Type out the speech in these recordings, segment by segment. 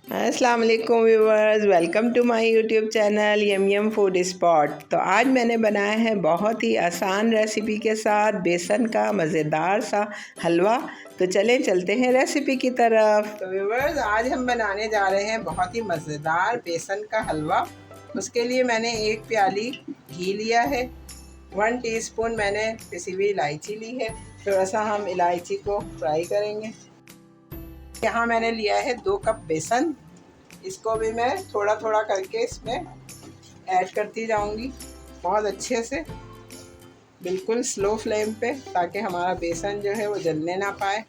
अस्सलाम वालेकुम viewers, welcome to my YouTube channel yum food spot. तो आज मैंने बनाया है बहुत ही आसान रेसिपी के साथ बेसन का मज़ेदार सा हलवा। तो चलें चलते हैं रेसिपी की तरफ। तो व्यूवर्स, आज हम बनाने जा रहे हैं बहुत ही मज़ेदार बेसन का हलवा। उसके लिए मैंने 1 प्याली घी लिया है, 1 टीस्पून मैंने पिसी हुई इलायची ली है। थोड़ा सा हम इलायची को फ्राई करेंगे। यहाँ मैंने लिया है 2 कप बेसन। इसको भी मैं थोड़ा थोड़ा करके इसमें ऐड करती जाऊंगी, बहुत अच्छे से, बिल्कुल स्लो फ्लेम पे, ताकि हमारा बेसन जो है वो जलने ना पाए।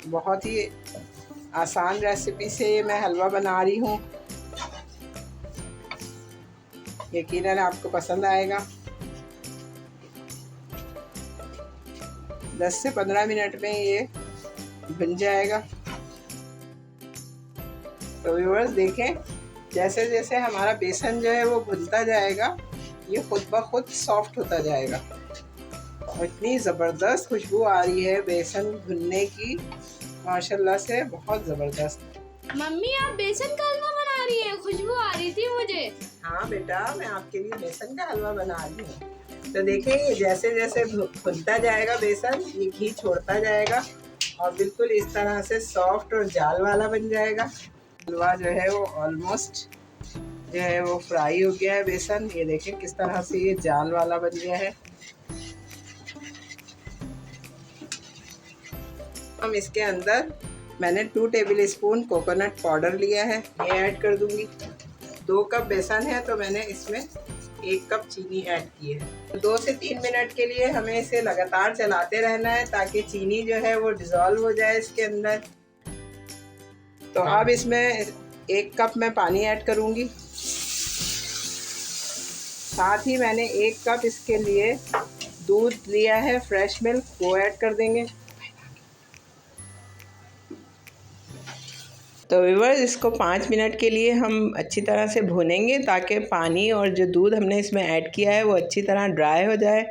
बहुत ही आसान रेसिपी से ये मैं हलवा बना रही हूँ, यकीनन आपको पसंद आएगा। 10 से 15 मिनट में ये बन जाएगा। तो व्यूअर्स देखें, जैसे जैसे हमारा बेसन जो है वो भुनता जाएगा, ये खुद ब खुद सॉफ्ट होता जाएगा। और इतनी ज़बरदस्त खुशबू आ रही है बेसन भुनने की, माशाल्लाह से बहुत ज़बरदस्त। मम्मी, आप बेसन का हलवा बना रही हैं? खुशबू आ रही थी मुझे। हाँ बेटा, मैं आपके लिए बेसन का हलवा बना रही हूँ। तो देखिए, ये जैसे जैसे भुनता जाएगा बेसन, ये घी छोड़ता जाएगा और बिल्कुल इस तरह से सॉफ्ट और जाल वाला बन जाएगा। हलवा जो है वो ऑलमोस्ट जो है वो फ्राई हो गया है बेसन। ये देखें किस तरह से ये जाल वाला बन गया है। हम इसके अंदर मैंने 2 टेबल स्पून कोकोनट पाउडर लिया है, ये ऐड कर दूंगी। 2 कप बेसन है तो मैंने इसमें 1 कप चीनी ऐड की है। 2 से 3 मिनट के लिए हमें इसे लगातार चलाते रहना है, ताकि चीनी जो है वो डिज़ोल्व हो जाए इसके अंदर। तो अब इसमें 1 कप मैं पानी ऐड करूंगी। साथ ही मैंने 1 कप इसके लिए दूध लिया है, फ्रेश मिल्क, वो ऐड कर देंगे। तो व्यूअर्स, इसको 5 मिनट के लिए हम अच्छी तरह से भूनेंगे, ताकि पानी और जो दूध हमने इसमें ऐड किया है वो अच्छी तरह ड्राई हो जाए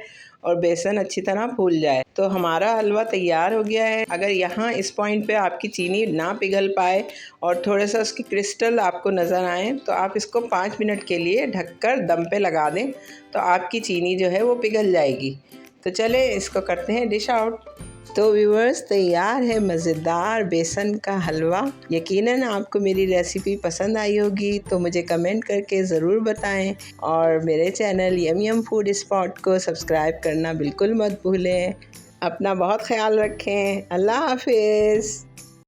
और बेसन अच्छी तरह फूल जाए। तो हमारा हलवा तैयार हो गया है। अगर यहाँ इस पॉइंट पे आपकी चीनी ना पिघल पाए और थोड़ा सा उसकी क्रिस्टल आपको नज़र आए, तो आप इसको 5 मिनट के लिए ढककर दम पे लगा दें, तो आपकी चीनी जो है वो पिघल जाएगी। तो चले इसको करते हैं डिश आउट। तो व्यूअर्स, तैयार है मज़ेदार बेसन का हलवा। यकीनन आपको मेरी रेसिपी पसंद आई होगी, तो मुझे कमेंट करके ज़रूर बताएं और मेरे चैनल यम फूड स्पॉट को सब्सक्राइब करना बिल्कुल मत भूलें। अपना बहुत ख्याल रखें। अल्लाह हाफिज़।